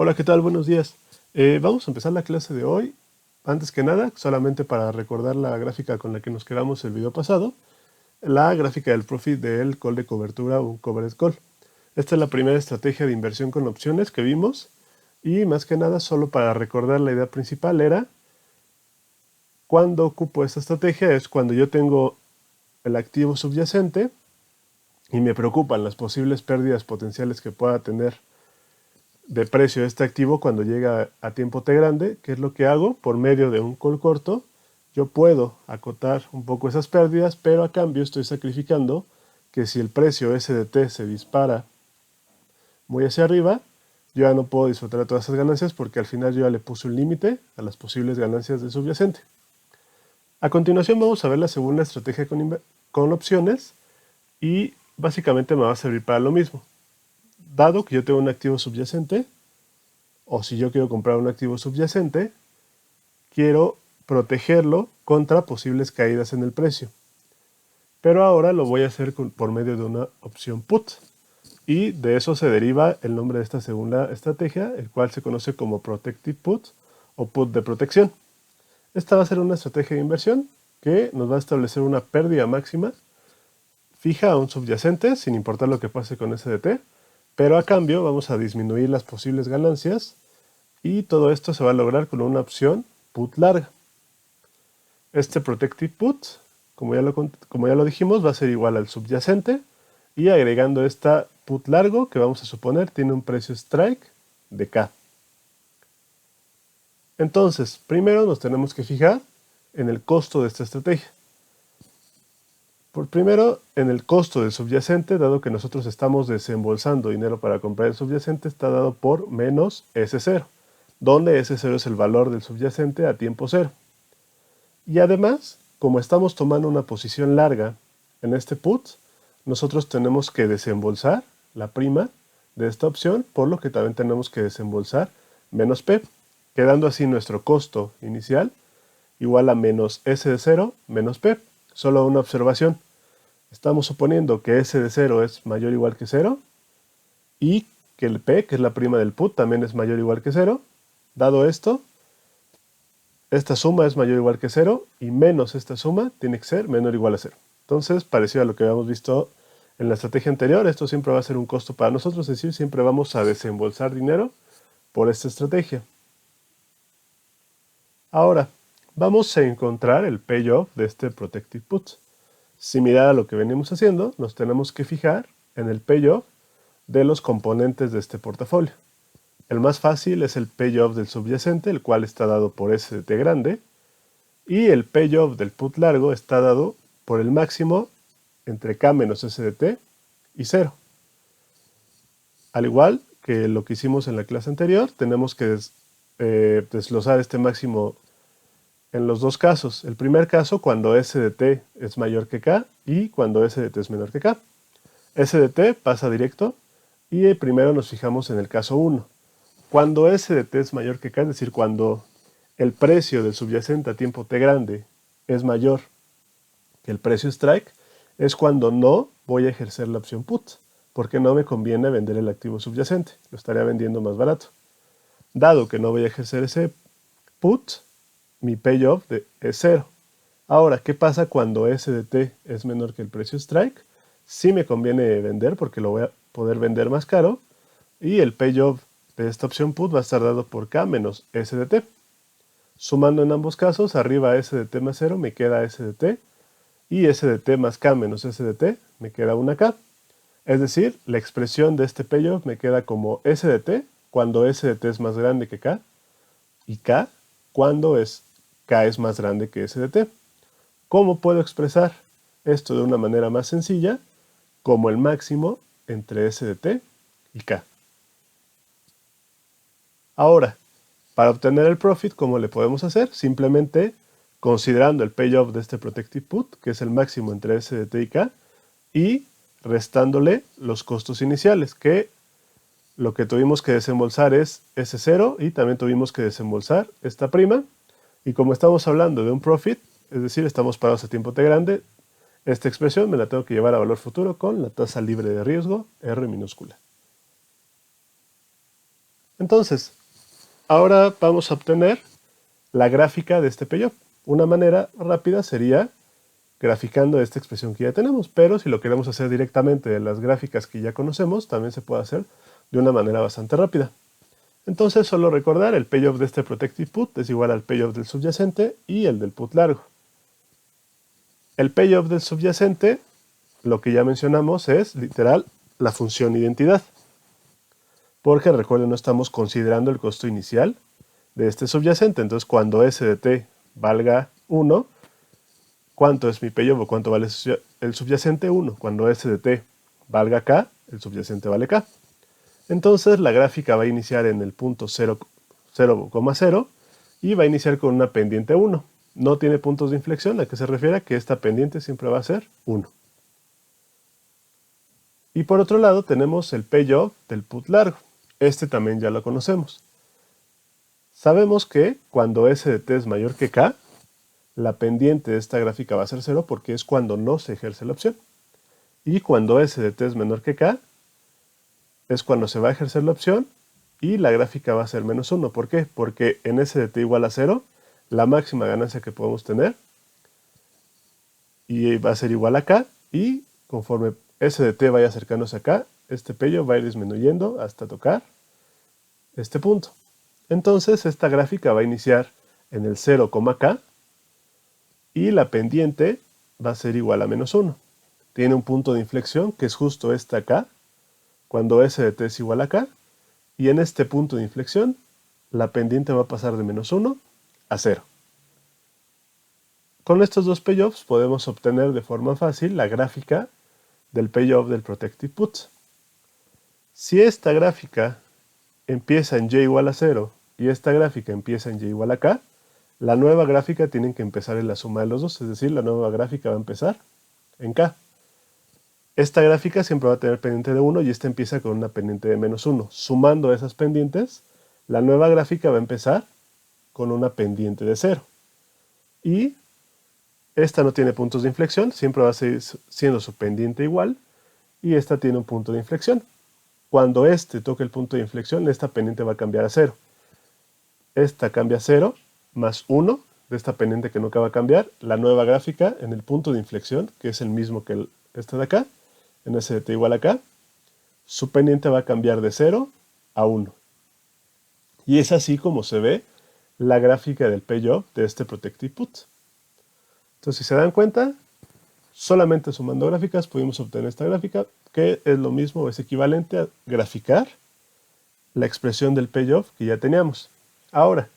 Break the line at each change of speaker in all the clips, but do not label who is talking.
Hola, ¿qué tal? Buenos días. Vamos a empezar la clase de hoy. Antes que nada, solamente para recordar la gráfica con la que nos quedamos el video pasado, la gráfica del profit del call de cobertura o un covered call. Esta es la primera estrategia de inversión con opciones que vimos y más que nada, solo para recordar la idea principal era cuando ocupo esta estrategia es cuando yo tengo el activo subyacente y me preocupan las posibles pérdidas potenciales que pueda tener de precio de este activo cuando llega a tiempo T grande. ¿Qué es lo que hago? Por medio de un call corto, yo puedo acotar un poco esas pérdidas, pero a cambio estoy sacrificando que si el precio SDT se dispara muy hacia arriba, yo ya no puedo disfrutar de todas esas ganancias porque al final yo ya le puse un límite a las posibles ganancias del subyacente. A continuación vamos a ver la segunda estrategia con opciones y básicamente me va a servir para lo mismo. Dado que yo tengo un activo subyacente, o si yo quiero comprar un activo subyacente, quiero protegerlo contra posibles caídas en el precio. Pero ahora lo voy a hacer por medio de una opción put. Y de eso se deriva el nombre de esta segunda estrategia, el cual se conoce como Protective Put o Put de protección. Esta va a ser una estrategia de inversión que nos va a establecer una pérdida máxima fija a un subyacente, sin importar lo que pase con SDT, pero a cambio vamos a disminuir las posibles ganancias y todo esto se va a lograr con una opción put larga. Este Protective Put, como ya lo dijimos, va a ser igual al subyacente y agregando esta put largo, que vamos a suponer tiene un precio strike de K. Entonces, primero nos tenemos que fijar en el costo de esta estrategia. Por primero, en el costo del subyacente, dado que nosotros estamos desembolsando dinero para comprar el subyacente, está dado por menos S0, donde S0 es el valor del subyacente a tiempo cero. Y además, como estamos tomando una posición larga en este put, nosotros tenemos que desembolsar la prima de esta opción, por lo que también tenemos que desembolsar menos P, quedando así nuestro costo inicial igual a menos S de 0 menos P. Solo una observación. Estamos suponiendo que S de 0 es mayor o igual que 0 y que el P, que es la prima del put, también es mayor o igual que 0. Dado esto, esta suma es mayor o igual que 0 y menos esta suma tiene que ser menor o igual a 0. Entonces, parecido a lo que habíamos visto en la estrategia anterior, esto siempre va a ser un costo para nosotros, es decir, siempre vamos a desembolsar dinero por esta estrategia. Ahora, vamos a encontrar el payoff de este Protective Put. Similar a lo que venimos haciendo, nos tenemos que fijar en el payoff de los componentes de este portafolio. El más fácil es el payoff del subyacente, el cual está dado por SDT grande, y el payoff del put largo está dado por el máximo entre K menos SDT y 0. Al igual que lo que hicimos en la clase anterior, tenemos que desglosar este máximo en los dos casos. El primer caso cuando SDT es mayor que K y cuando SDT es menor que K. SDT pasa directo y primero nos fijamos en el caso 1. Cuando SDT es mayor que K, es decir, cuando el precio del subyacente a tiempo T grande es mayor que el precio strike, es cuando no voy a ejercer la opción put, porque no me conviene vender el activo subyacente, lo estaría vendiendo más barato. Dado que no voy a ejercer ese put, mi payoff es 0. Ahora, ¿qué pasa cuando SDT es menor que el precio strike? Sí me conviene vender porque lo voy a poder vender más caro y el payoff de esta opción put va a estar dado por K menos SDT. Sumando en ambos casos, arriba SDT más 0 me queda SDT y SDT más K menos SDT me queda una K. Es decir, la expresión de este payoff me queda como SDT cuando SDT es más grande que K y K cuando K es más grande que SDT. ¿Cómo puedo expresar esto de una manera más sencilla? Como el máximo entre SDT y K. Ahora, para obtener el profit, ¿cómo le podemos hacer? Simplemente considerando el payoff de este Protective Put, que es el máximo entre SDT y K, y restándole los costos iniciales, que lo que tuvimos que desembolsar es S0 y también tuvimos que desembolsar esta prima. Y como estamos hablando de un profit, es decir, estamos parados a tiempo T grande, esta expresión me la tengo que llevar a valor futuro con la tasa libre de riesgo R minúscula. Entonces, ahora vamos a obtener la gráfica de este payoff. Una manera rápida sería graficando esta expresión que ya tenemos, pero si lo queremos hacer directamente de las gráficas que ya conocemos, también se puede hacer de una manera bastante rápida. Entonces, solo recordar, el payoff de este protective put es igual al payoff del subyacente y el del put largo. El payoff del subyacente, lo que ya mencionamos, es literal la función identidad. Porque recuerden, no estamos considerando el costo inicial de este subyacente. Entonces, cuando s de t valga 1, ¿cuánto es mi payoff o cuánto vale el subyacente? 1. Cuando s de t valga k, el subyacente vale k. Entonces, la gráfica va a iniciar en el punto 0,0 y va a iniciar con una pendiente 1. No tiene puntos de inflexión, ¿a qué se refiere? Que esta pendiente siempre va a ser 1. Y por otro lado tenemos el payoff del put largo. Este también ya lo conocemos. Sabemos que cuando s de t es mayor que k, la pendiente de esta gráfica va a ser 0 porque es cuando no se ejerce la opción. Y cuando s de t es menor que k, es cuando se va a ejercer la opción y la gráfica va a ser menos 1. ¿Por qué? Porque en s de t igual a 0, la máxima ganancia que podemos tener y va a ser igual a k, y conforme s de t vaya acercándose acá, este payoff va a ir disminuyendo hasta tocar este punto. Entonces esta gráfica va a iniciar en el 0,k y la pendiente va a ser igual a menos 1. Tiene un punto de inflexión que es justo esta acá, cuando s de t es igual a k, y en este punto de inflexión la pendiente va a pasar de menos 1 a 0. Con estos dos payoffs podemos obtener de forma fácil la gráfica del payoff del protective put. Si esta gráfica empieza en y igual a 0 y esta gráfica empieza en y igual a k, la nueva gráfica tiene que empezar en la suma de los dos, es decir, la nueva gráfica va a empezar en k. Esta gráfica siempre va a tener pendiente de 1 y esta empieza con una pendiente de menos 1. Sumando esas pendientes, la nueva gráfica va a empezar con una pendiente de 0. Y esta no tiene puntos de inflexión, siempre va a seguir siendo su pendiente igual, y esta tiene un punto de inflexión. Cuando este toque el punto de inflexión, esta pendiente va a cambiar a 0. Esta cambia a 0 más 1 de esta pendiente que nunca va a cambiar. La nueva gráfica en el punto de inflexión, que es el mismo que este de acá, en s de t igual a k, su pendiente va a cambiar de 0 a 1. Y es así como se ve la gráfica del payoff de este protective put. Entonces, si se dan cuenta, solamente sumando gráficas pudimos obtener esta gráfica, que es lo mismo, es equivalente a graficar la expresión del payoff que ya teníamos. Ahora,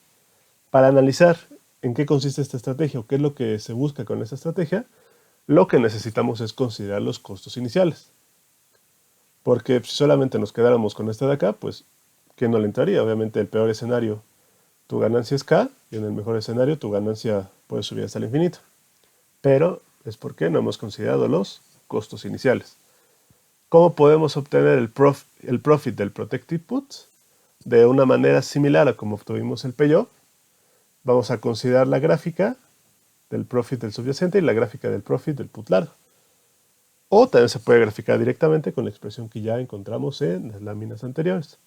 para analizar en qué consiste esta estrategia o qué es lo que se busca con esta estrategia, lo que necesitamos es considerar los costos iniciales. Porque si solamente nos quedáramos con esta de acá, pues, ¿quién no le entraría? Obviamente, el peor escenario, tu ganancia es K, y en el mejor escenario, tu ganancia puede subir hasta el infinito. Pero es porque no hemos considerado los costos iniciales. ¿Cómo podemos obtener el profit del protective put? De una manera similar a como obtuvimos el payoff. Vamos a considerar la gráfica del profit del subyacente y la gráfica del profit del put largo. O también se puede graficar directamente con la expresión que ya encontramos en las láminas anteriores.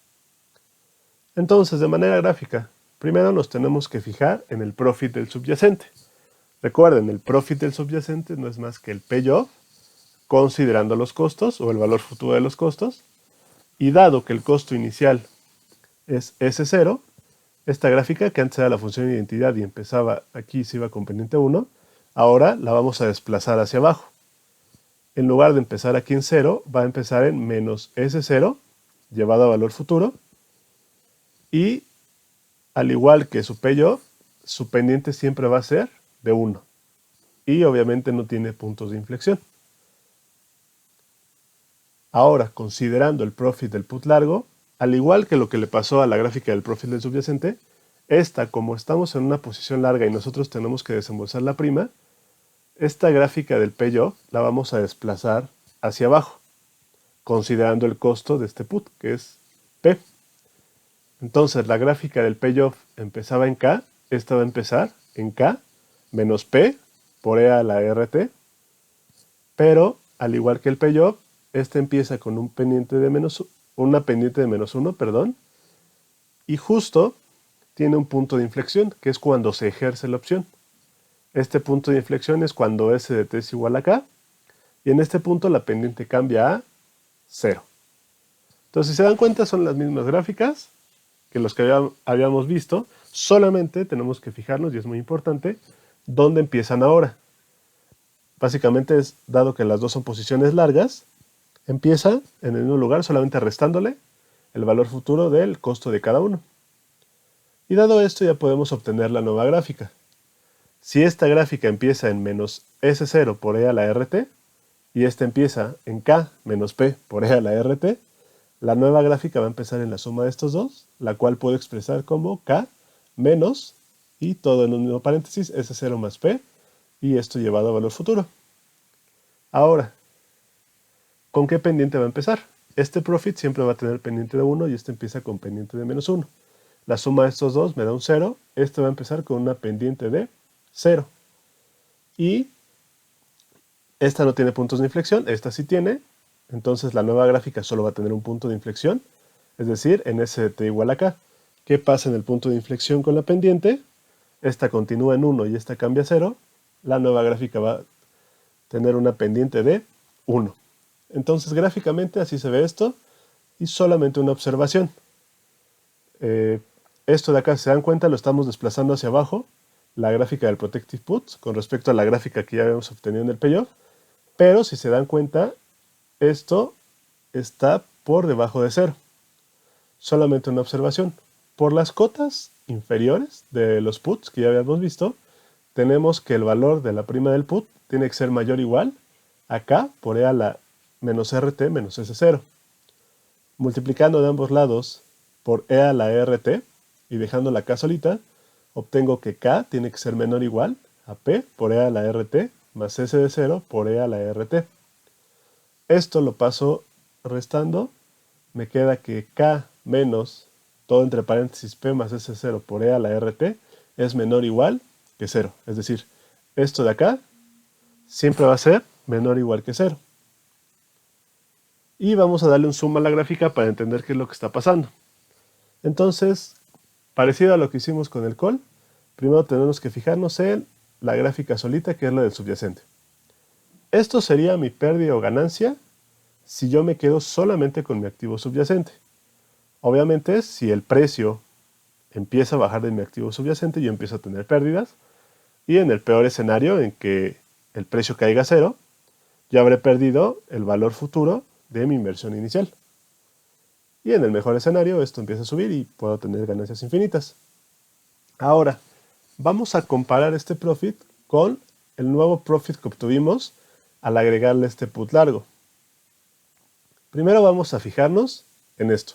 Entonces, de manera gráfica, primero nos tenemos que fijar en el profit del subyacente. Recuerden, el profit del subyacente no es más que el payoff, considerando los costos o el valor futuro de los costos, y dado que el costo inicial es S0, esta gráfica, que antes era la función identidad y empezaba aquí, se iba con pendiente 1, ahora la vamos a desplazar hacia abajo. En lugar de empezar aquí en 0, va a empezar en menos S0, llevado a valor futuro, y al igual que su payoff, su pendiente siempre va a ser de 1. Y obviamente no tiene puntos de inflexión. Ahora, considerando el profit del put largo, al igual que lo que le pasó a la gráfica del profit del subyacente, esta, como estamos en una posición larga y nosotros tenemos que desembolsar la prima, esta gráfica del payoff la vamos a desplazar hacia abajo, considerando el costo de este put, que es P. Entonces, la gráfica del payoff empezaba en K, esta va a empezar en K menos P por E a la RT, pero al igual que el payoff, este empieza con una pendiente de menos 1, y justo tiene un punto de inflexión, que es cuando se ejerce la opción. Este punto de inflexión es cuando S de t es igual a K, y en este punto la pendiente cambia a 0. Entonces, si se dan cuenta, son las mismas gráficas que los que habíamos visto, solamente tenemos que fijarnos, y es muy importante, dónde empiezan ahora. Básicamente es, dado que las dos son posiciones largas, empieza en el mismo lugar solamente restándole el valor futuro del costo de cada uno. Y dado esto ya podemos obtener la nueva gráfica. Si esta gráfica empieza en menos S0 por E a la RT, y esta empieza en K menos P por E a la RT, la nueva gráfica va a empezar en la suma de estos dos, la cual puedo expresar como K menos, y todo en un mismo paréntesis, S0 más P, y esto llevado a valor futuro. Ahora, ¿con qué pendiente va a empezar? Este profit siempre va a tener pendiente de 1 y este empieza con pendiente de menos 1. La suma de estos dos me da un 0, este va a empezar con una pendiente de 0. Y esta no tiene puntos de inflexión, esta sí tiene, entonces la nueva gráfica solo va a tener un punto de inflexión, es decir, en S de t igual a K. ¿Qué pasa en el punto de inflexión con la pendiente? Esta continúa en 1 y esta cambia a 0, la nueva gráfica va a tener una pendiente de 1. Entonces gráficamente así se ve esto, y solamente una observación. Esto de acá, si se dan cuenta, lo estamos desplazando hacia abajo, la gráfica del Protective Put, con respecto a la gráfica que ya habíamos obtenido en el payoff, pero si se dan cuenta, esto está por debajo de 0. Solamente una observación. Por las cotas inferiores de los puts que ya habíamos visto, tenemos que el valor de la prima del put tiene que ser mayor o igual a K por E a la menos RT menos S0. Multiplicando de ambos lados por E a la RT y dejando la K solita, obtengo que K tiene que ser menor o igual a P por E a la RT más S de 0 por E a la RT. Esto lo paso restando, me queda que K menos, todo entre paréntesis P más S0 por E a la RT es menor o igual que 0. Es decir, esto de acá siempre va a ser menor o igual que 0. Y vamos a darle un zoom a la gráfica para entender qué es lo que está pasando. Entonces, parecido a lo que hicimos con el call, primero tenemos que fijarnos en la gráfica solita, que es la del subyacente. Esto sería mi pérdida o ganancia si yo me quedo solamente con mi activo subyacente. Obviamente, si el precio empieza a bajar de mi activo subyacente, yo empiezo a tener pérdidas. Y en el peor escenario, en que el precio caiga a 0, yo habré perdido el valor futuro de mi inversión inicial. Y en el mejor escenario, esto empieza a subir y puedo tener ganancias infinitas. Ahora, vamos a comparar este profit con el nuevo profit que obtuvimos al agregarle este put largo. Primero vamos a fijarnos en esto.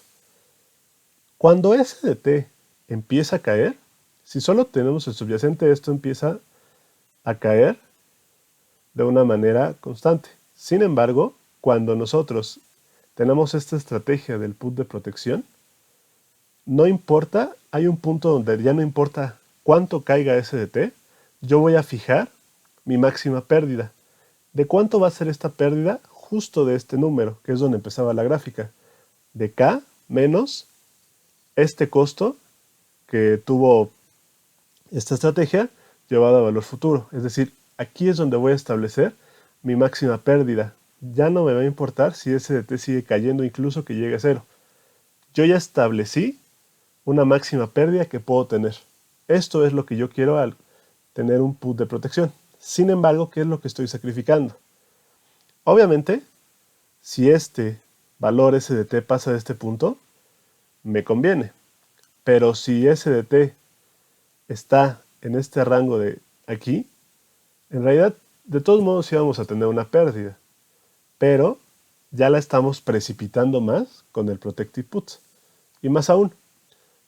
Cuando S de t empieza a caer, si solo tenemos el subyacente, esto empieza a caer de una manera constante. Sin embargo, cuando nosotros tenemos esta estrategia del put de protección, no importa, hay un punto donde ya no importa cuánto caiga S de t, yo voy a fijar mi máxima pérdida. ¿De cuánto va a ser esta pérdida? Justo de este número, que es donde empezaba la gráfica, de K menos este costo que tuvo esta estrategia llevado a valor futuro. Es decir, aquí es donde voy a establecer mi máxima pérdida. Ya no me va a importar si S de t sigue cayendo, incluso que llegue a 0. Yo ya establecí una máxima pérdida que puedo tener. Esto es lo que yo quiero al tener un put de protección. Sin embargo, ¿qué es lo que estoy sacrificando? Obviamente, si este valor S de t pasa de este punto, me conviene. Pero si S de t está en este rango de aquí, en realidad, de todos modos íbamos a tener una pérdida. Pero ya la estamos precipitando más con el Protective Put. Y más aún,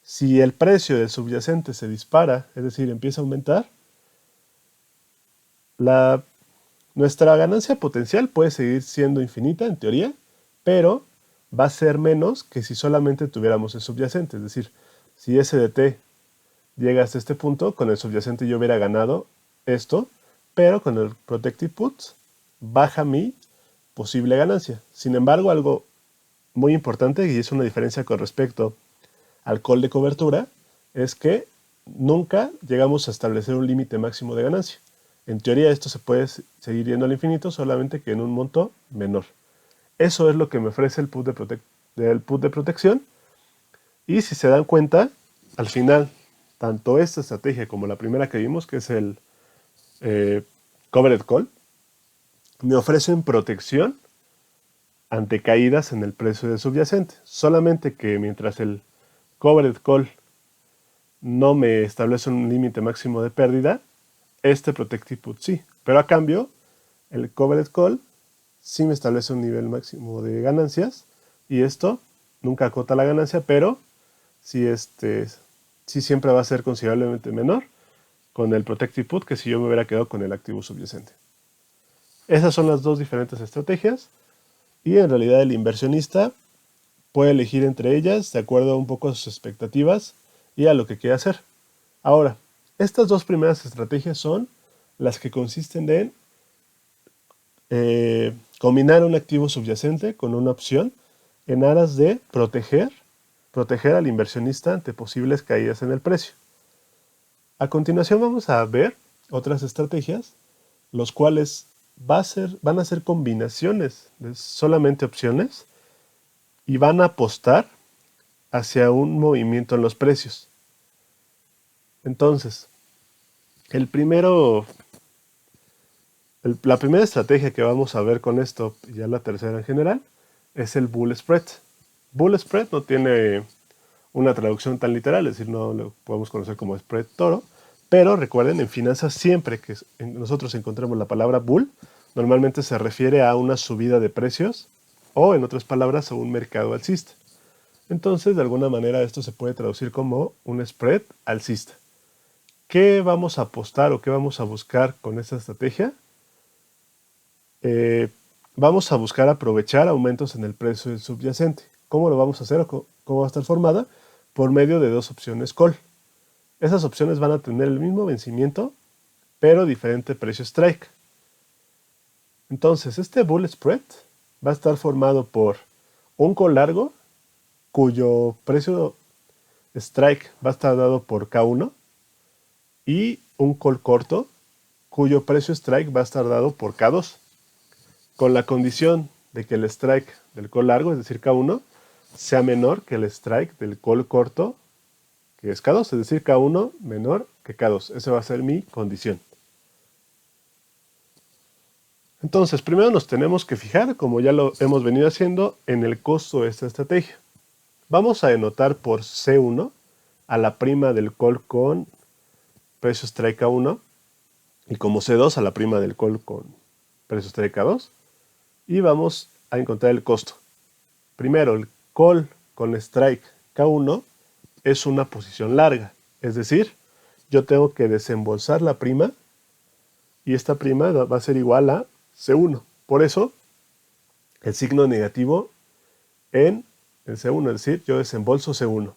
si el precio del subyacente se dispara, es decir, empieza a aumentar, nuestra ganancia potencial puede seguir siendo infinita en teoría, pero va a ser menos que si solamente tuviéramos el subyacente. Es decir, si S de t llega hasta este punto, con el subyacente yo hubiera ganado esto, pero con el Protective Put baja mi posible ganancia. Sin embargo, algo muy importante, y es una diferencia con respecto al call de cobertura es que nunca llegamos a establecer un límite máximo de ganancia. En teoría esto se puede seguir yendo al infinito, solamente que en un monto menor. Eso es lo que me ofrece el put de protección. Y si se dan cuenta, al final, tanto esta estrategia como la primera que vimos, que es el covered call, me ofrecen protección ante caídas en el precio del subyacente. Solamente que mientras el covered call no me establece un límite máximo de pérdida, este protective put sí. Pero a cambio, el covered call sí me establece un nivel máximo de ganancias y esto nunca acota la ganancia, pero sí, sí siempre va a ser considerablemente menor con el protective put que si yo me hubiera quedado con el activo subyacente. Esas son las dos diferentes estrategias y en realidad el inversionista puede elegir entre ellas de acuerdo un poco a sus expectativas y a lo que quiere hacer. Ahora, estas dos primeras estrategias son las que consisten en combinar un activo subyacente con una opción en aras de proteger al inversionista ante posibles caídas en el precio. A continuación vamos a ver otras estrategias, los cuales van a ser combinaciones de solamente opciones y van a apostar hacia un movimiento en los precios. Entonces, la primera estrategia que vamos a ver con esto, y ya la tercera en general, es el bull spread. Bull spread no tiene una traducción tan literal, es decir, no lo podemos conocer como spread toro, pero recuerden, en finanzas siempre que nosotros encontremos la palabra bull, normalmente se refiere a una subida de precios o, en otras palabras, a un mercado alcista. Entonces, de alguna manera, esto se puede traducir como un spread alcista. ¿Qué vamos a apostar o qué vamos a buscar con esta estrategia? Vamos a buscar aprovechar aumentos en el precio del subyacente. ¿Cómo lo vamos a hacer o cómo va a estar formada? Por medio de dos opciones call. Esas opciones van a tener el mismo vencimiento, pero diferente precio strike. Entonces, este bull spread va a estar formado por un call largo, cuyo precio strike va a estar dado por K1, y un call corto, cuyo precio strike va a estar dado por K2, con la condición de que el strike del call largo, es decir, K1, sea menor que el strike del call corto, que es K2, es decir, K1 menor que K2. Esa va a ser mi condición. Entonces, primero nos tenemos que fijar, como ya lo hemos venido haciendo, en el costo de esta estrategia. Vamos a denotar por C1 a la prima del call con precio strike K1 y como C2 a la prima del call con precio strike K2 y vamos a encontrar el costo. Primero, el call con strike K1 es una posición larga, es decir, yo tengo que desembolsar la prima y esta prima va a ser igual a C1. Por eso, el signo negativo en el C1, es decir, yo desembolso C1.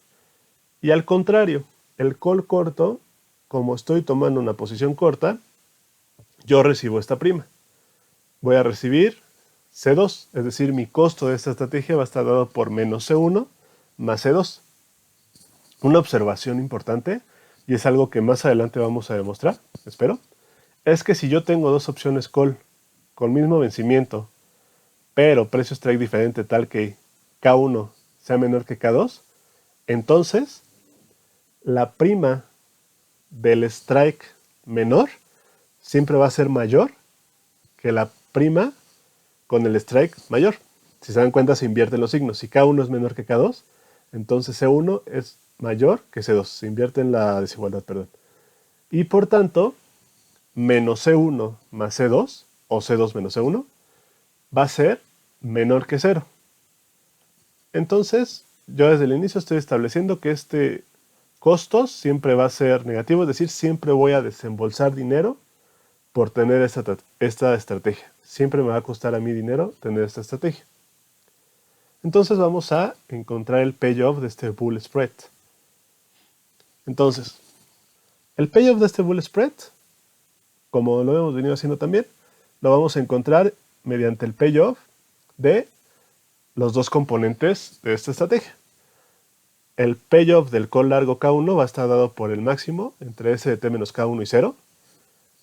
Y al contrario, el call corto, como estoy tomando una posición corta, yo recibo esta prima. Voy a recibir C2, es decir, mi costo de esta estrategia va a estar dado por menos C1 más C2. Una observación importante, y es algo que más adelante vamos a demostrar, espero, es que si yo tengo dos opciones call con mismo vencimiento, pero precio strike diferente tal que K1 sea menor que K2, entonces la prima del strike menor siempre va a ser mayor que la prima con el strike mayor. Si se dan cuenta, se invierten los signos. Si K1 es menor que K2, entonces C1 es mayor que C2. Se invierte en la desigualdad, perdón. Y por tanto, menos C1 más C2, o C2 menos C1, va a ser menor que 0. Entonces, yo desde el inicio estoy estableciendo que este costos siempre va a ser negativo, es decir, siempre voy a desembolsar dinero por tener esta estrategia. Siempre me va a costar a mí dinero tener esta estrategia. Entonces vamos a encontrar el payoff de este bull spread. Entonces, el payoff de este bull spread, como lo hemos venido haciendo también, lo vamos a encontrar mediante el payoff de los dos componentes de esta estrategia. el payoff del call largo K1 va a estar dado por el máximo entre S de t menos K1 y 0.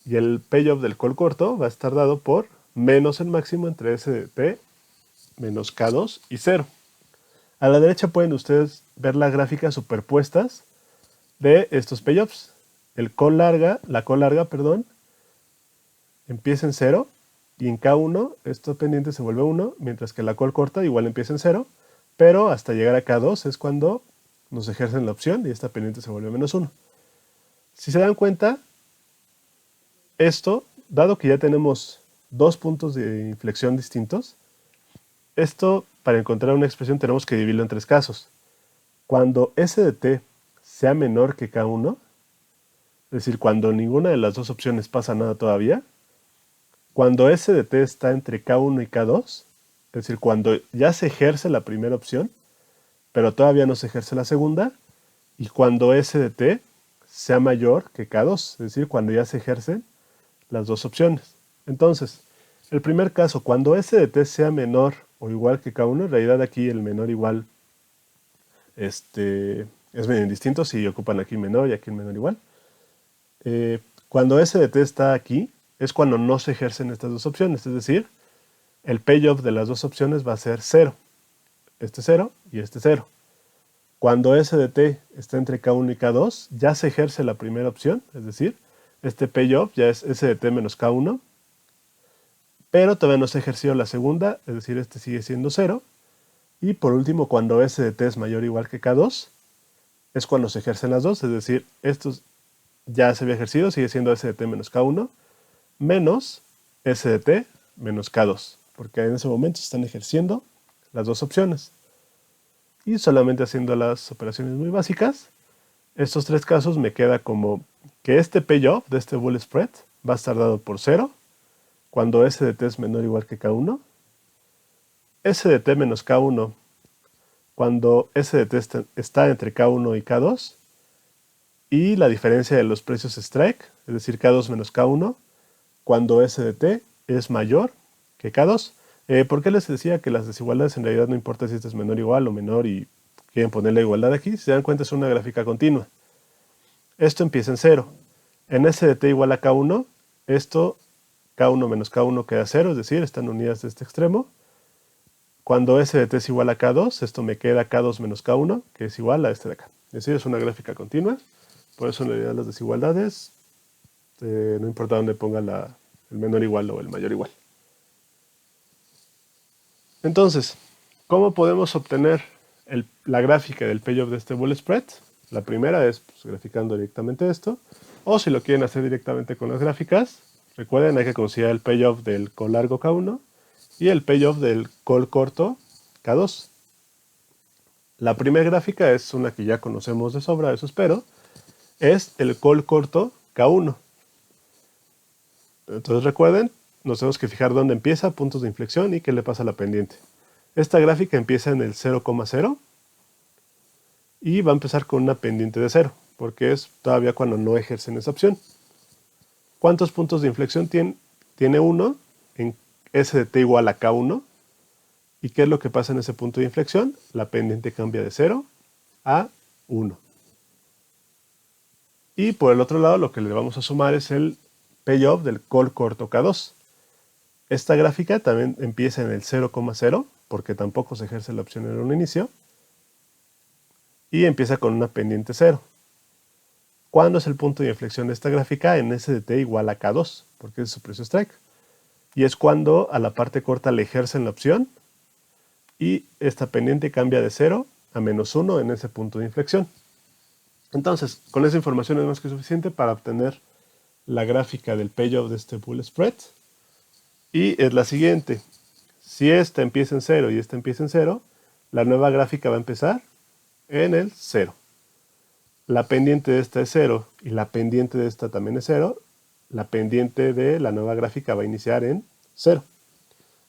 Y el payoff del call corto va a estar dado por menos el máximo entre S de t menos K2 y 0. A la derecha pueden ustedes ver las gráficas superpuestas de estos payoffs. La call larga, empieza en 0 y en K1 esta pendiente se vuelve 1, mientras que la call corta igual empieza en 0, pero hasta llegar a K2 es cuando nos ejercen la opción y esta pendiente se vuelve menos 1. Si se dan cuenta, esto, dado que ya tenemos dos puntos de inflexión distintos, esto, para encontrar una expresión, tenemos que dividirlo en tres casos. Cuando S de t sea menor que K1, es decir, cuando ninguna de las dos opciones pasa nada todavía, cuando S de t está entre K1 y K2, es decir, cuando ya se ejerce la primera opción, pero todavía no se ejerce la segunda, y cuando S de t sea mayor que K2, es decir, cuando ya se ejercen las dos opciones. Entonces, el primer caso, cuando S de t sea menor o igual que K1, en realidad aquí el menor igual es medio indistinto si ocupan aquí menor y aquí el menor igual. Cuando S de t está aquí, es cuando no se ejercen estas dos opciones, es decir, el payoff de las dos opciones va a ser 0. Este 0 y este 0. Cuando S de t está entre K1 y K2, ya se ejerce la primera opción, es decir, este payoff ya es S de t menos K1, pero todavía no se ha ejercido la segunda, es decir, este sigue siendo 0. Y por último, cuando S de t es mayor o igual que K2, es cuando se ejercen las dos, es decir, esto ya se había ejercido, sigue siendo S de t menos K1, menos S de t menos K2, porque en ese momento se están ejerciendo las dos opciones. Y solamente haciendo las operaciones muy básicas, estos tres casos me queda como que este payoff de este bull spread va a estar dado por 0, cuando S de t es menor o igual que K1, S de t menos K1 cuando S de t está entre K1 y K2, y la diferencia de los precios strike, es decir, K2 menos K1, cuando S de t es mayor que K2. ¿Por qué les decía que las desigualdades en realidad no importa si este es menor o igual o menor y quieren poner la igualdad aquí? Si se dan cuenta es una gráfica continua. Esto empieza en 0. En S de t igual a K1, esto K1 menos K1 queda 0, es decir, están unidas de este extremo. Cuando S de t es igual a K2, esto me queda K2 menos K1, que es igual a este de acá. Es decir, es una gráfica continua. Por eso en realidad las desigualdades, no importa dónde ponga el menor igual o el mayor igual. Entonces, ¿cómo podemos obtener la gráfica del payoff de este bull spread? La primera es graficando directamente esto. O si lo quieren hacer directamente con las gráficas, recuerden, hay que considerar el payoff del call largo K1 y el payoff del call corto K2. La primera gráfica es una que ya conocemos de sobra, eso espero. Es el call corto K1. Entonces recuerden, nos tenemos que fijar dónde empieza, puntos de inflexión y qué le pasa a la pendiente. Esta gráfica empieza en el 0,0 y va a empezar con una pendiente de 0, porque es todavía cuando no ejercen esa opción. ¿Cuántos puntos de inflexión tiene 1 en S de t igual a K1? ¿Y qué es lo que pasa en ese punto de inflexión? La pendiente cambia de 0 a 1. Y por el otro lado lo que le vamos a sumar es el payoff del call corto K2. Esta gráfica también empieza en el 0,0 porque tampoco se ejerce la opción en un inicio y empieza con una pendiente 0. ¿Cuándo es el punto de inflexión de esta gráfica? En S de t igual a K2 porque es su precio strike. Y es cuando a la parte corta le ejercen la opción y esta pendiente cambia de 0 a menos 1 en ese punto de inflexión. Entonces, con esa información es más que suficiente para obtener la gráfica del payoff de este bull spread. Y es la siguiente. Si esta empieza en 0 y esta empieza en 0, la nueva gráfica va a empezar en el 0. La pendiente de esta es 0 y la pendiente de esta también es 0. La pendiente de la nueva gráfica va a iniciar en 0.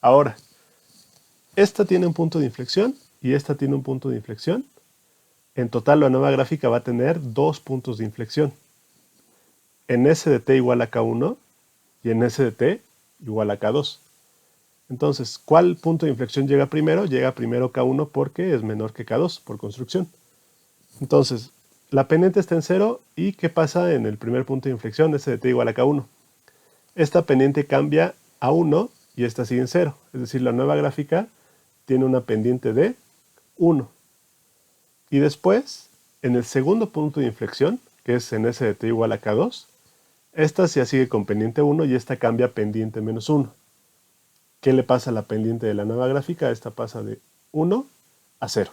Ahora, esta tiene un punto de inflexión y esta tiene un punto de inflexión. En total, la nueva gráfica va a tener dos puntos de inflexión. En S de t igual a K1 y en S de t igual a K2. Entonces, ¿cuál punto de inflexión llega primero? Llega primero K1 porque es menor que K2 por construcción. Entonces, la pendiente está en 0 y ¿qué pasa en el primer punto de inflexión? S de t igual a K1. Esta pendiente cambia a 1 y esta sigue en 0. Es decir, la nueva gráfica tiene una pendiente de 1. Y después, en el segundo punto de inflexión, que es en S de t igual a K2, esta ya sigue con pendiente 1 y esta cambia a pendiente menos 1. ¿Qué le pasa a la pendiente de la nueva gráfica? Esta pasa de 1 a 0.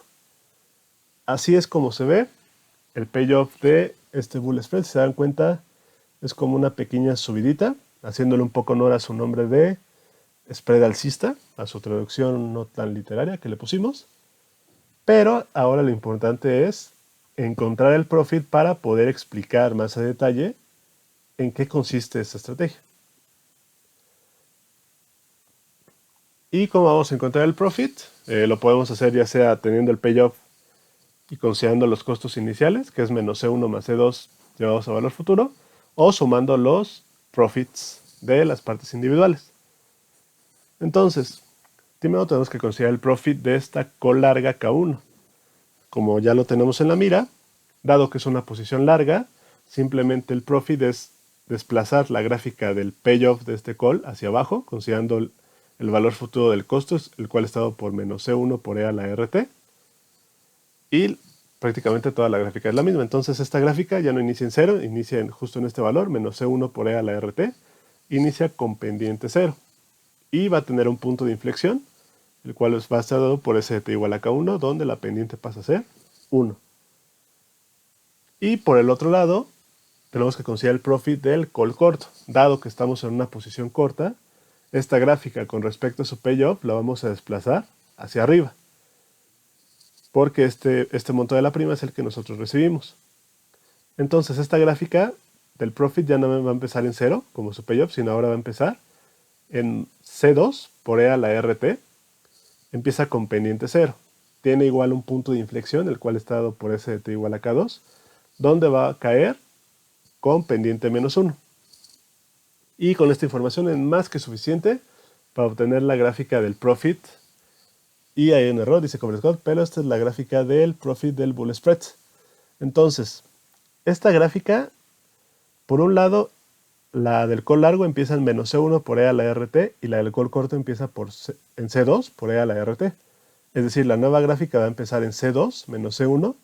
Así es como se ve el payoff de este bull spread. Si se dan cuenta, es como una pequeña subidita, haciéndole un poco honor a su nombre de spread alcista, a su traducción no tan literaria que le pusimos. Pero ahora lo importante es encontrar el profit para poder explicar más a detalle en qué consiste esta estrategia. ¿Y cómo vamos a encontrar el profit? Lo podemos hacer ya sea teniendo el payoff y considerando los costos iniciales, que es menos C1 más C2 llevados a valor futuro, o sumando los profits de las partes individuales. Entonces, primero tenemos que considerar el profit de esta call larga K1. Como ya lo tenemos en la mira, dado que es una posición larga, simplemente el profit es desplazar la gráfica del payoff de este call hacia abajo, considerando el valor futuro del costo, el cual está dado por menos C1 por E a la RT. Y prácticamente toda la gráfica es la misma. Entonces esta gráfica ya no inicia en 0, inicia justo en este valor, menos C1 por E a la RT. Inicia con pendiente 0. Y va a tener un punto de inflexión, el cual va a estar dado por S de t igual a K1, donde la pendiente pasa a ser 1. Y por el otro lado, tenemos que considerar el profit del call corto. Dado que estamos en una posición corta, esta gráfica con respecto a su payoff la vamos a desplazar hacia arriba, porque este monto de la prima es el que nosotros recibimos. Entonces esta gráfica del profit ya no va a empezar en 0 como su payoff, sino ahora va a empezar en C2 por E a la RT. Empieza con pendiente 0. Tiene igual un punto de inflexión, el cual está dado por S de t igual a K2, donde va a caer con pendiente menos 1. Y con esta información es más que suficiente para obtener la gráfica del profit. Y hay un error, dice CoverScott, pero esta es la gráfica del profit del bull spread. Entonces, esta gráfica, por un lado, la del call largo empieza en menos C1 por E a la RT y la del call corto empieza en C2 por E a la RT. Es decir, la nueva gráfica va a empezar en C2 menos C1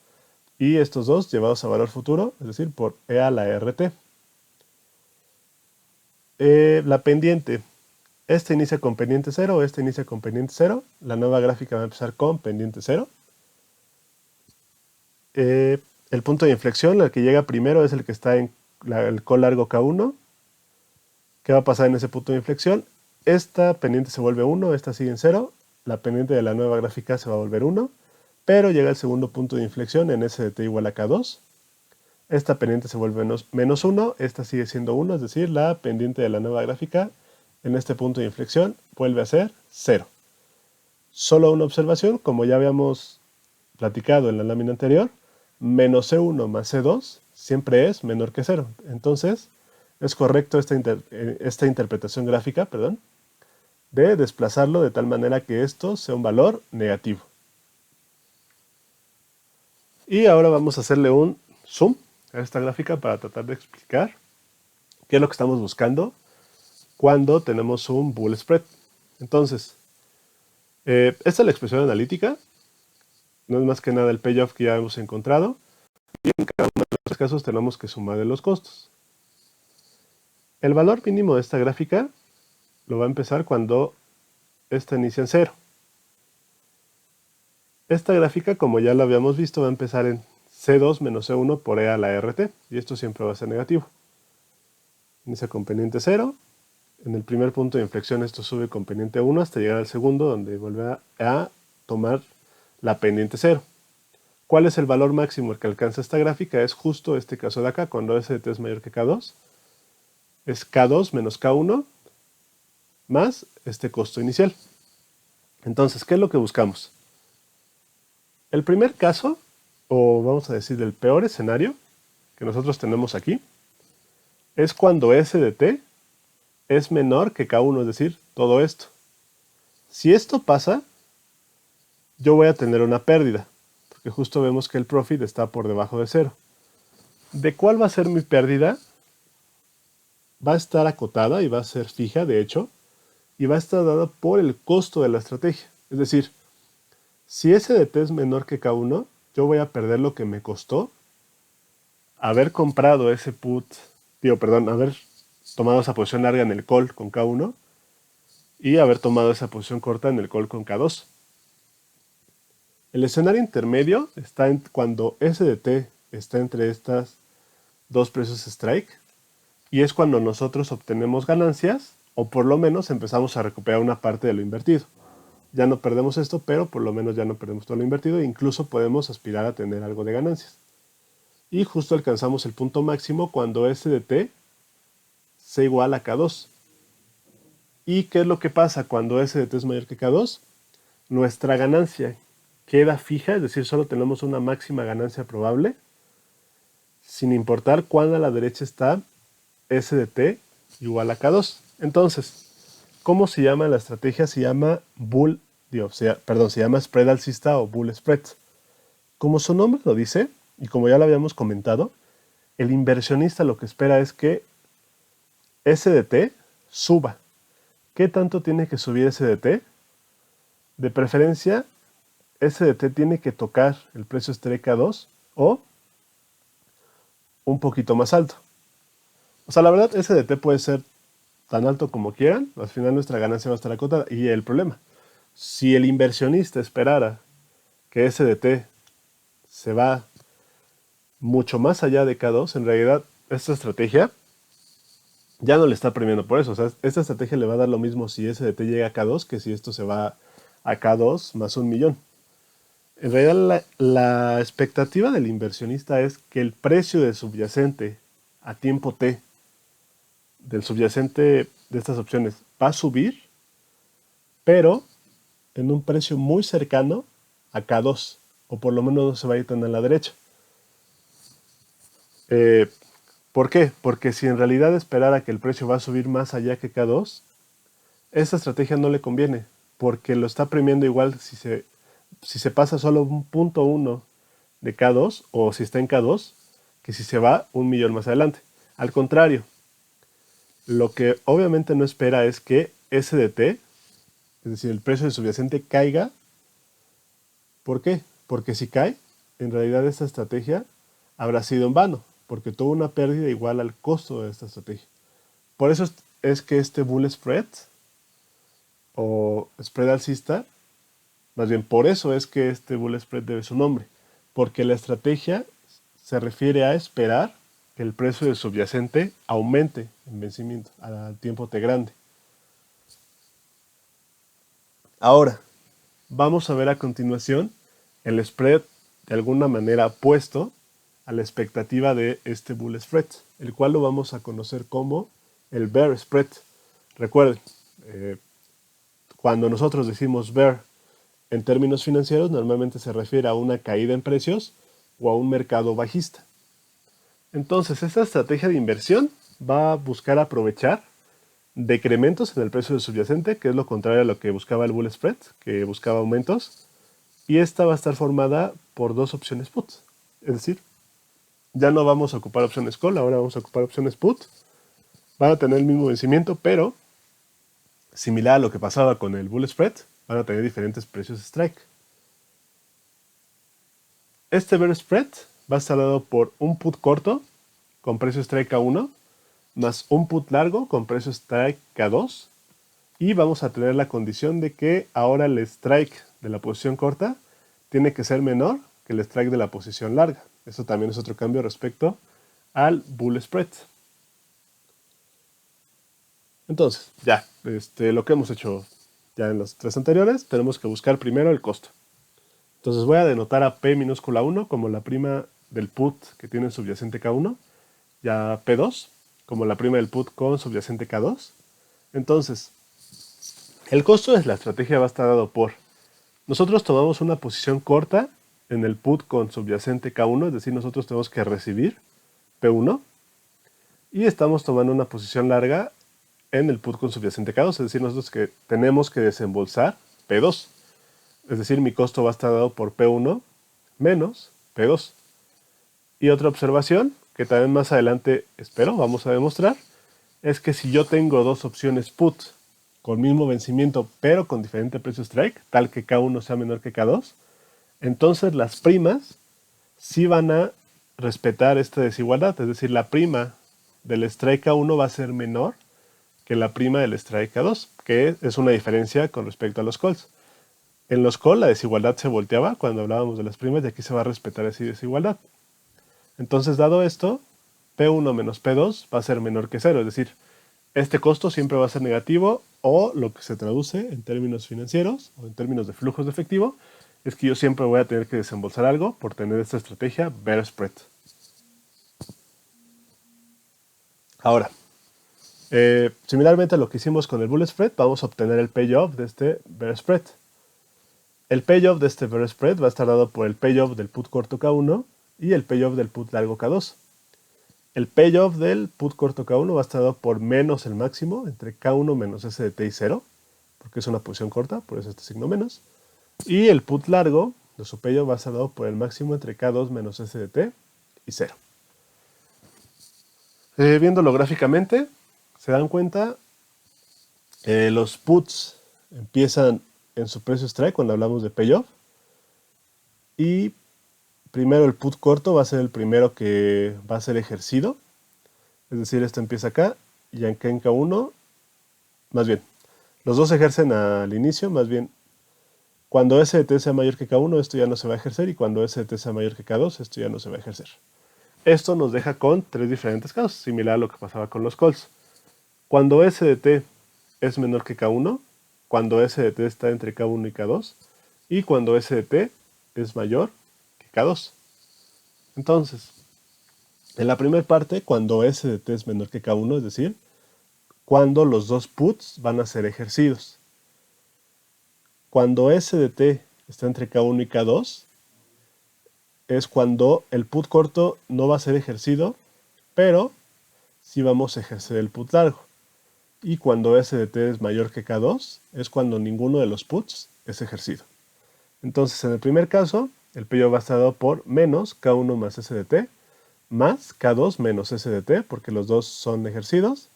y estos dos llevados a valor futuro, es decir, por E a la RT. La pendiente. Esta inicia con pendiente 0, esta inicia con pendiente 0. La nueva gráfica va a empezar con pendiente 0. El punto de inflexión, el que llega primero, es el que está en el call largo K1. ¿Qué va a pasar en ese punto de inflexión? Esta pendiente se vuelve 1, esta sigue en 0. La pendiente de la nueva gráfica se va a volver 1. Pero llega el segundo punto de inflexión en S de t igual a K2. Esta pendiente se vuelve menos 1, esta sigue siendo 1, es decir, la pendiente de la nueva gráfica en este punto de inflexión vuelve a ser 0. Solo una observación, como ya habíamos platicado en la lámina anterior, menos C1 más C2 siempre es menor que 0. Entonces, es correcto esta interpretación gráfica, de desplazarlo de tal manera que esto sea un valor negativo. Y ahora vamos a hacerle un zoom a esta gráfica para tratar de explicar qué es lo que estamos buscando cuando tenemos un bull spread. Entonces, esta es la expresión analítica, no es más que nada el payoff que ya hemos encontrado, y en cada uno de los casos tenemos que sumar los costos. El valor mínimo de esta gráfica lo va a empezar cuando esta inicia en 0. Esta gráfica, como ya lo habíamos visto, va a empezar en C2 menos C1 por E a la RT, y esto siempre va a ser negativo. Inicia con pendiente 0. En el primer punto de inflexión esto sube con pendiente 1 hasta llegar al segundo, donde vuelve a tomar la pendiente 0. ¿Cuál es el valor máximo que alcanza esta gráfica? Es justo este caso de acá, cuando S de t es mayor que K2. Es K2 menos K1 más este costo inicial. Entonces, ¿qué es lo que buscamos? El primer caso, o vamos a decir el peor escenario que nosotros tenemos aquí, es cuando S de t es menor que K1, es decir, todo esto. Si esto pasa, yo voy a tener una pérdida, porque justo vemos que el profit está por debajo de 0. ¿De cuál va a ser mi pérdida? Va a estar acotada y va a ser fija, de hecho, y va a estar dada por el costo de la estrategia. Es decir, si SDT es menor que K1, yo voy a perder lo que me costó haber comprado ese put, haber tomado esa posición larga en el call con K1 y haber tomado esa posición corta en el call con K2. El escenario intermedio está cuando SDT está entre estas dos precios strike y es cuando nosotros obtenemos ganancias o por lo menos empezamos a recuperar una parte de lo invertido. Ya no perdemos esto, pero por lo menos ya no perdemos todo lo invertido e incluso podemos aspirar a tener algo de ganancias. Y justo alcanzamos el punto máximo cuando SDT sea igual a K2. ¿Y qué es lo que pasa cuando SDT es mayor que K2? Nuestra ganancia queda fija, es decir, solo tenemos una máxima ganancia probable, sin importar cuándo a la derecha está SDT igual a K2. Entonces, ¿cómo se llama la estrategia? Se llama se llama spread alcista o bull spread. Como su nombre lo dice, y como ya lo habíamos comentado, el inversionista lo que espera es que SDT suba. ¿Qué tanto tiene que subir SDT? De preferencia, SDT tiene que tocar el precio strike K2 o un poquito más alto. O sea, la verdad, SDT puede ser tan alto como quieran, al final nuestra ganancia va a estar acotada. Y el problema, si el inversionista esperara que SDT se va mucho más allá de K2, en realidad esta estrategia ya no le está premiando por eso. O sea, esta estrategia le va a dar lo mismo si SDT llega a K2 que si esto se va a K2 más 1.000.000. En realidad la expectativa del inversionista es que el precio del subyacente a tiempo T, del subyacente de estas opciones, va a subir, pero en un precio muy cercano a K2, o por lo menos no se va a ir tan a la derecha. ¿Por qué? Porque si en realidad esperara que el precio va a subir más allá que K2, esta estrategia no le conviene, porque lo está premiando igual si se pasa solo un punto 1 de K2 o si está en K2, que si se va 1.000.000 más adelante. Al contrario, lo que obviamente no espera es que SDT, es decir, el precio del subyacente, caiga. ¿Por qué? Porque si cae, en realidad esta estrategia habrá sido en vano, porque tuvo una pérdida igual al costo de esta estrategia. Por eso es que este bull spread o spread alcista, más bien por eso es que este bull spread debe su nombre, porque la estrategia se refiere a esperar que el precio del subyacente aumente en vencimiento al tiempo T grande. Ahora, vamos a ver a continuación el spread de alguna manera opuesto a la expectativa de este bull spread, el cual lo vamos a conocer como el bear spread. Recuerden, cuando nosotros decimos bear en términos financieros, normalmente se refiere a una caída en precios o a un mercado bajista. Entonces, esta estrategia de inversión va a buscar aprovechar decrementos en el precio del subyacente, que es lo contrario a lo que buscaba el bull spread, que buscaba aumentos, y esta va a estar formada por dos opciones put. Es decir, ya no vamos a ocupar opciones call, ahora vamos a ocupar opciones put. Van a tener el mismo vencimiento, pero similar a lo que pasaba con el bull spread, van a tener diferentes precios strike. Este bear spread va a estar dado por un put corto con precio strike K1 más un put largo con precio strike K2 y vamos a tener la condición de que ahora el strike de la posición corta tiene que ser menor que el strike de la posición larga. Eso también es otro cambio respecto al bull spread. Entonces, ya, lo que hemos hecho ya en los tres anteriores, tenemos que buscar primero el costo. Entonces voy a denotar a P minúscula 1 como la prima del put que tiene el subyacente K1, ya P2 como la prima del put con subyacente K2. Entonces, el costo de la estrategia va a estar dado por, nosotros tomamos una posición corta en el put con subyacente K1, es decir, nosotros tenemos que recibir P1, y estamos tomando una posición larga en el put con subyacente K2, es decir, nosotros que tenemos que desembolsar P2. Es decir, mi costo va a estar dado por P1 menos P2. Y otra observación, que también más adelante espero, vamos a demostrar, es que si yo tengo dos opciones put con mismo vencimiento pero con diferente precio strike, tal que K1 sea menor que K2, entonces las primas sí van a respetar esta desigualdad, es decir, la prima del strike K1 va a ser menor que la prima del strike K2, que es una diferencia con respecto a los calls. En los calls la desigualdad se volteaba cuando hablábamos de las primas y aquí se va a respetar esa desigualdad. Entonces, dado esto, P1 menos P2 va a ser menor que 0, es decir, este costo siempre va a ser negativo, o lo que se traduce en términos financieros o en términos de flujos de efectivo es que yo siempre voy a tener que desembolsar algo por tener esta estrategia bear spread. Ahora, similarmente a lo que hicimos con el bull spread, vamos a obtener el payoff de este bear spread. El payoff de este bear spread va a estar dado por el payoff del put corto K1 y el payoff del put largo K2. El payoff del put corto K1 va a estar dado por menos el máximo entre K1 menos SDT y 0, porque es una posición corta, por eso este signo menos. Y el put largo de su payoff va a estar dado por el máximo entre K2 menos SDT y 0. Viéndolo gráficamente, se dan cuenta, los puts empiezan en su precio strike cuando hablamos de payoff. Y primero el put corto va a ser el primero que va a ser ejercido. Es decir, esto empieza acá y acá en K1, más bien, los dos ejercen al inicio, más bien, cuando SDT sea mayor que K1, esto ya no se va a ejercer, y cuando SDT sea mayor que K2, esto ya no se va a ejercer. Esto nos deja con tres diferentes casos, similar a lo que pasaba con los calls. Cuando SDT es menor que K1, cuando SDT está entre K1 y K2, y cuando SDT es mayor que K2. Entonces, en la primera parte, cuando SDT es menor que K1, es decir, cuando los dos puts van a ser ejercidos. Cuando SDT está entre K1 y K2, es cuando el put corto no va a ser ejercido, pero sí vamos a ejercer el put largo. Y cuando SDT es mayor que K2, es cuando ninguno de los puts es ejercido. Entonces, en el primer caso, el payoff va a estar dado por menos K1 más SDT, más K2 menos SDT, porque los dos son ejercidos.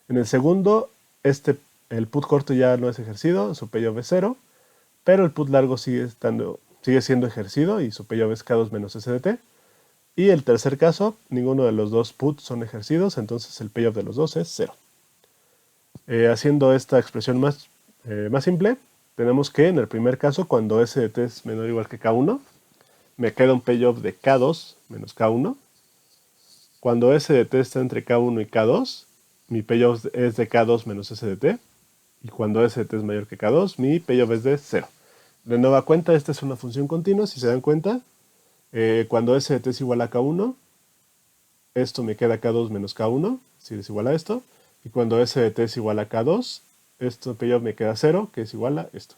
En el segundo, el put corto ya no es ejercido, su payoff es 0, pero el put largo sigue siendo ejercido y su payoff es K2 menos SDT. Y el tercer caso, ninguno de los dos puts son ejercidos, entonces el payoff de los dos es 0. Haciendo esta expresión más simple, tenemos que en el primer caso, cuando SDT es menor o igual que K1, me queda un payoff de K2 menos K1. Cuando SDT está entre K1 y K2, mi payoff es de K2 menos SDT. Y cuando SDT es mayor que K2, mi payoff es de 0. De nueva cuenta, esta es una función continua. Si se dan cuenta, cuando SDT es igual a K1, esto me queda K2 menos K1, si es igual a esto. Y cuando SDT es igual a K2, esto payoff me queda 0, que es igual a esto.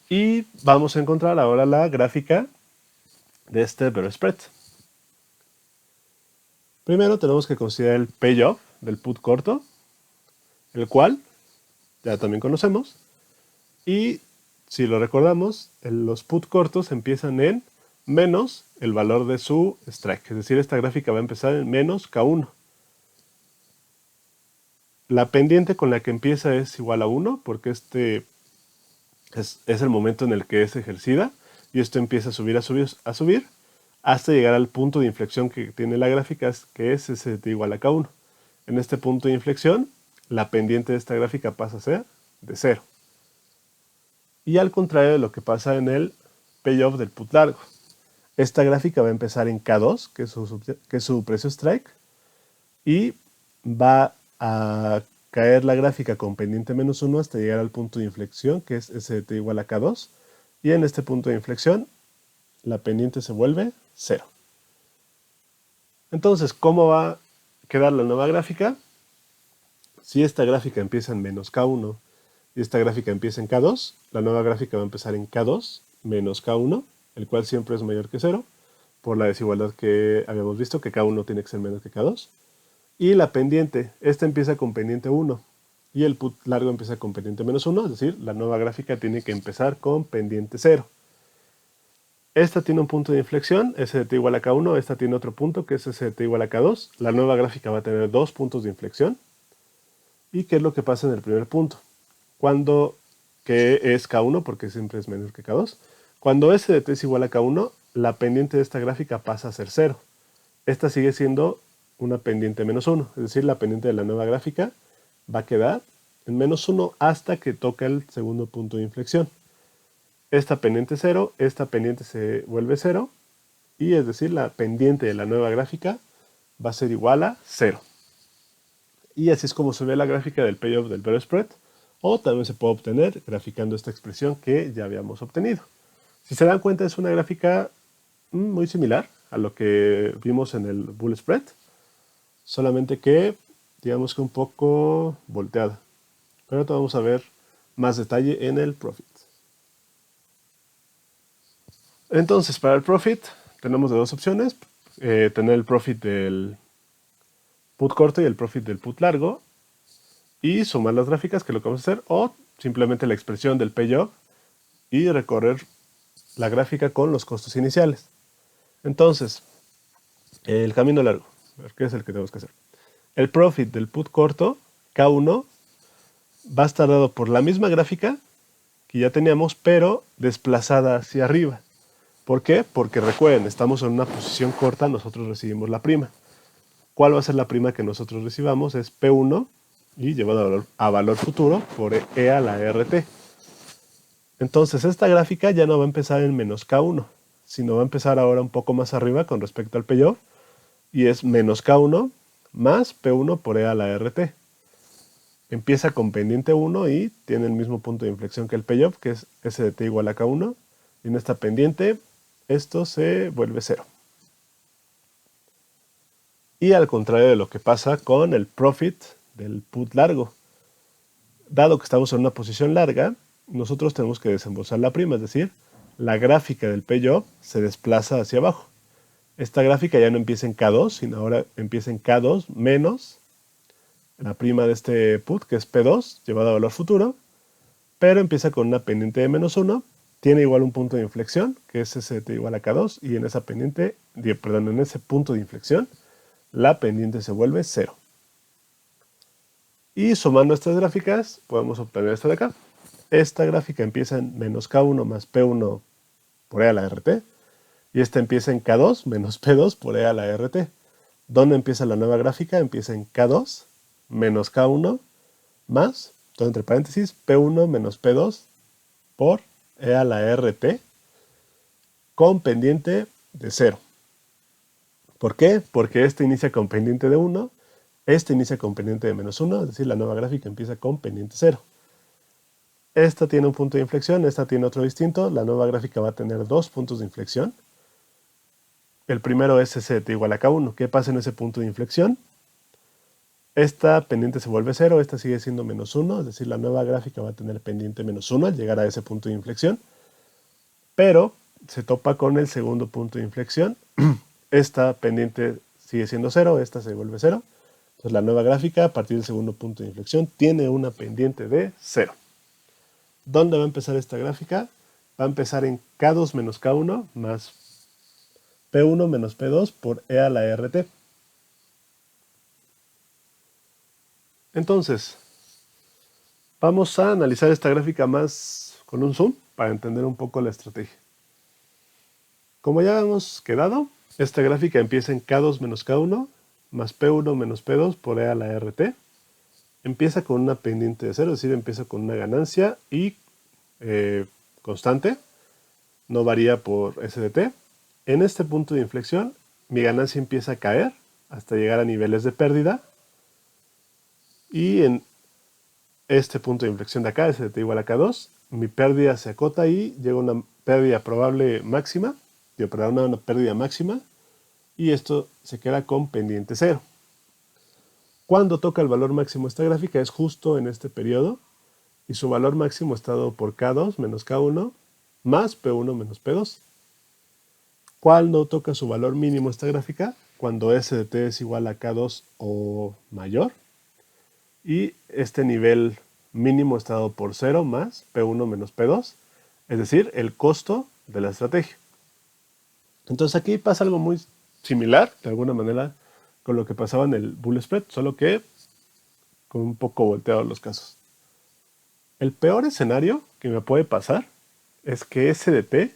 Y vamos a encontrar ahora la gráfica de este bear spread. Primero tenemos que considerar el payoff del put corto, el cual ya también conocemos. Y si lo recordamos, los put cortos empiezan en menos el valor de su strike. Es decir, esta gráfica va a empezar en menos K1. La pendiente con la que empieza es igual a 1, porque este es el momento en el que es ejercida. Y esto empieza a subir, hasta llegar al punto de inflexión que tiene la gráfica, que es SDT igual a K1. En este punto de inflexión, la pendiente de esta gráfica pasa a ser de 0. Y al contrario de lo que pasa en el payoff del put largo. Esta gráfica va a empezar en K2, que es su precio strike, y va a caer la gráfica con pendiente menos 1 hasta llegar al punto de inflexión, que es SDT igual a K2, y en este punto de inflexión, la pendiente se vuelve 0. Entonces, ¿cómo va a quedar la nueva gráfica? Si esta gráfica empieza en menos K1 y esta gráfica empieza en K2, la nueva gráfica va a empezar en K2 menos K1, el cual siempre es mayor que 0, por la desigualdad que habíamos visto, que K1 tiene que ser menos que K2. Y la pendiente, esta empieza con pendiente 1. y el put largo empieza con pendiente menos 1, es decir, la nueva gráfica tiene que empezar con pendiente 0. Esta tiene un punto de inflexión, s de t igual a k1, esta tiene otro punto que es s de t igual a k2. La nueva gráfica va a tener dos puntos de inflexión. ¿Y qué es lo que pasa en el primer punto? Cuando, que es k1 porque siempre es menor que k2, cuando s de t es igual a k1, la pendiente de esta gráfica pasa a ser 0. Esta sigue siendo una pendiente menos 1, es decir, la pendiente de la nueva gráfica va a quedar en menos 1 hasta que toca el segundo punto de inflexión. Esta pendiente 0, esta pendiente se vuelve 0, y es decir, la pendiente de la nueva gráfica va a ser igual a 0. Y así es como se ve la gráfica del payoff del Vero Spread, o también se puede obtener graficando esta expresión que ya habíamos obtenido. Si se dan cuenta, es una gráfica muy similar a lo que vimos en el Bull Spread, solamente que, digamos que un poco volteada. Pero ahora vamos a ver más detalle en el Profit. Entonces, para el Profit tenemos de dos opciones, tener el Profit del put corto y el Profit del put largo, y sumar las gráficas, que es lo que vamos a hacer, o simplemente la expresión del payoff y recorrer la gráfica con los costos iniciales. Entonces, el camino largo, ¿qué es el que tenemos que hacer? El Profit del put corto, K1, va a estar dado por la misma gráfica que ya teníamos, pero desplazada hacia arriba. ¿Por qué? Porque recuerden, estamos en una posición corta, nosotros recibimos la prima. ¿Cuál va a ser la prima que nosotros recibamos? Es P1 y llevado a valor futuro por E a la RT. Entonces esta gráfica ya no va a empezar en menos K1, sino va a empezar ahora un poco más arriba con respecto al payoff, y es menos K1 más P1 por E a la RT. Empieza con pendiente 1 y tiene el mismo punto de inflexión que el payoff, que es S de t igual a K1, y en esta pendiente esto se vuelve 0. Y al contrario de lo que pasa con el Profit del put largo. Dado que estamos en una posición larga, nosotros tenemos que desembolsar la prima, es decir, la gráfica del payoff se desplaza hacia abajo. Esta gráfica ya no empieza en K2, sino ahora empieza en K2 menos la prima de este put, que es P2, llevado a valor futuro, pero empieza con una pendiente de menos 1, tiene igual un punto de inflexión, que es ST igual a K2, y en esa pendiente, en ese punto de inflexión, la pendiente se vuelve 0. Y sumando estas gráficas, podemos obtener esta de acá. Esta gráfica empieza en menos K1 más P1 por E a la RT, y esta empieza en K2 menos P2 por E a la RT. ¿Dónde empieza la nueva gráfica? Empieza en K2 menos K1 más, todo entre paréntesis, P1 menos P2 por E a la RT con pendiente de 0. ¿Por qué? Porque este inicia con pendiente de 1, este inicia con pendiente de menos 1, es decir, la nueva gráfica empieza con pendiente 0. Esta tiene un punto de inflexión, esta tiene otro distinto, la nueva gráfica va a tener dos puntos de inflexión. El primero es S igual a K1. ¿Qué pasa en ese punto de inflexión? Esta pendiente se vuelve 0, esta sigue siendo menos 1, es decir, la nueva gráfica va a tener pendiente menos 1 al llegar a ese punto de inflexión, pero se topa con el segundo punto de inflexión. Esta pendiente sigue siendo 0, esta se vuelve 0. Entonces la nueva gráfica a partir del segundo punto de inflexión tiene una pendiente de 0. ¿Dónde va a empezar esta gráfica? Va a empezar en K2 menos K1 más P1 menos P2 por E a la RT. Entonces, vamos a analizar esta gráfica más con un zoom para entender un poco la estrategia. Como ya hemos quedado, esta gráfica empieza en K2 menos K1 más P1 menos P2 por E a la RT. Empieza con una pendiente de 0, es decir, empieza con una ganancia y constante, no varía por S de t. En este punto de inflexión, mi ganancia empieza a caer hasta llegar a niveles de pérdida, y en este punto de inflexión de acá, S de t igual a K2, mi pérdida se acota y llega a una pérdida probable máxima, una pérdida máxima, y esto se queda con pendiente 0. Cuando toca el valor máximo esta gráfica es justo en este periodo, y su valor máximo está dado por K2 menos K1 más P1 menos P2. ¿Cuándo toca su valor mínimo esta gráfica? Cuando S de t es igual a K2 o mayor. y este nivel mínimo está dado por 0 más P1 menos P2, es decir, el costo de la estrategia. Entonces aquí pasa algo muy similar, de alguna manera, con lo que pasaba en el Bull Spread, solo que con un poco volteados los casos. El peor escenario que me puede pasar es que SDT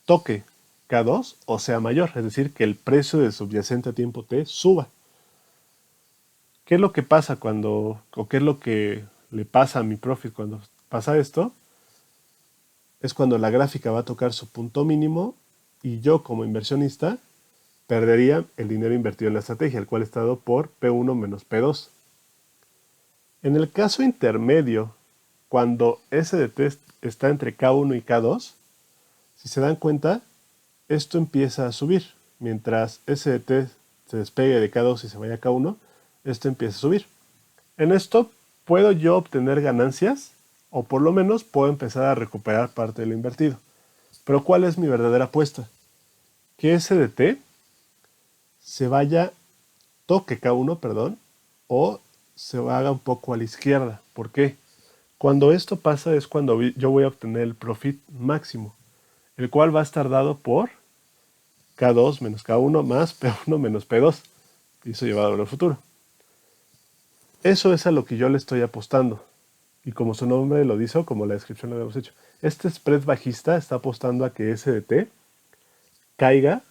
toque K2 o sea mayor, es decir, que el precio de subyacente a tiempo T suba. ¿Qué es lo que pasa o qué es lo que le pasa a mi profit cuando pasa esto? Es cuando la gráfica va a tocar su punto mínimo y yo como inversionista perdería el dinero invertido en la estrategia, el cual está dado por P1 menos P2. En el caso intermedio, cuando SDT está entre K1 y K2, si se dan cuenta, esto empieza a subir. Mientras SDT se despegue de K2 y se vaya a K1, esto empieza a subir. En esto puedo yo obtener ganancias o por lo menos puedo empezar a recuperar parte de lo invertido. Pero ¿cuál es mi verdadera apuesta? Que SDT se vaya, toque K1, perdón, o se haga un poco a la izquierda. ¿Por qué? Cuando esto pasa es cuando yo voy a obtener el profit máximo, el cual va a estar dado por K2 menos K1 más P1 menos P2. Y eso llevado al futuro. Eso es a lo que yo le estoy apostando. Y como su nombre lo dice, o como la descripción lo habíamos hecho, este spread bajista está apostando a que SDT caiga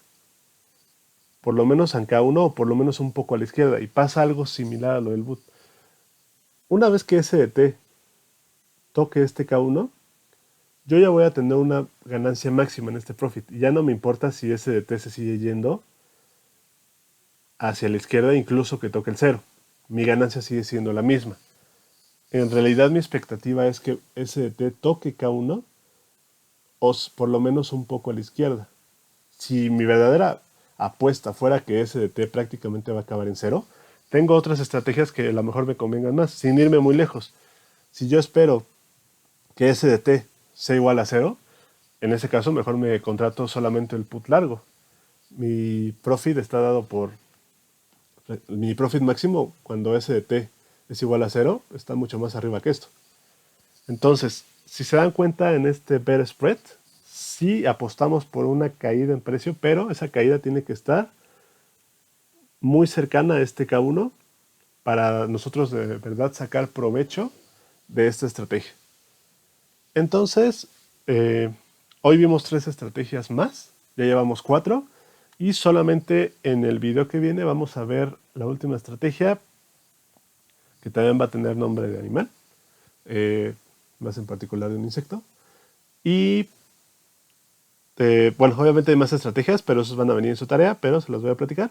por lo menos en K1 o por lo menos un poco a la izquierda. Y pasa algo similar a lo del boot. Una vez que SDT toque este K1, yo ya voy a tener una ganancia máxima en este profit. Y ya no me importa si SDT se sigue yendo hacia la izquierda, incluso que toque el 0. Mi ganancia sigue siendo la misma. En realidad mi expectativa es que SDT toque K1 o por lo menos un poco a la izquierda. Si mi verdadera apuesta fuera que SDT prácticamente va a acabar en 0, tengo otras estrategias que a lo mejor me convengan más, sin irme muy lejos. Si yo espero que SDT sea igual a 0, en ese caso mejor me contrato solamente el put largo. Mi profit está dado por... Mi profit máximo cuando SDT es igual a 0 está mucho más arriba que esto. Entonces, si se dan cuenta en este bear spread, sí apostamos por una caída en precio, pero esa caída tiene que estar muy cercana a este K1 para nosotros de verdad sacar provecho de esta estrategia. Entonces, hoy vimos 3 estrategias más, ya llevamos 4 y solamente en el video que viene vamos a ver la última estrategia que también va a tener nombre de animal, más en particular de un insecto. Y bueno, obviamente hay más estrategias, pero esos van a venir en su tarea, pero se los voy a platicar.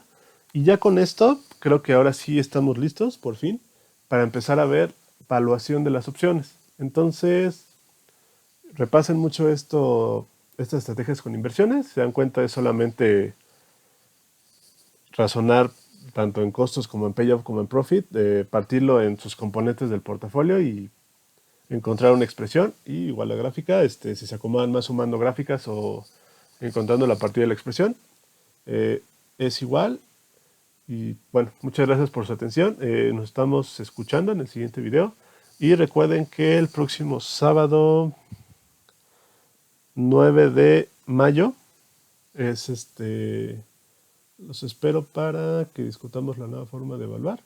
Y ya con esto, creo que ahora sí estamos listos, por fin, para empezar a ver evaluación de las opciones. Entonces, repasen mucho estas estrategias con inversiones. Se dan cuenta, es solamente razonar tanto en costos como en payoff como en profit, partirlo en sus componentes del portafolio y encontrar una expresión. Y igual la gráfica, si se acomodan más sumando gráficas o encontrando la partida de la expresión, es igual. Y bueno, muchas gracias por su atención. Nos estamos escuchando en el siguiente video. Y recuerden que el próximo sábado 9 de mayo es los espero para que discutamos la nueva forma de evaluar.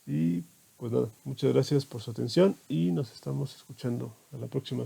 Y pues nada, muchas gracias por su atención y nos estamos escuchando a la próxima.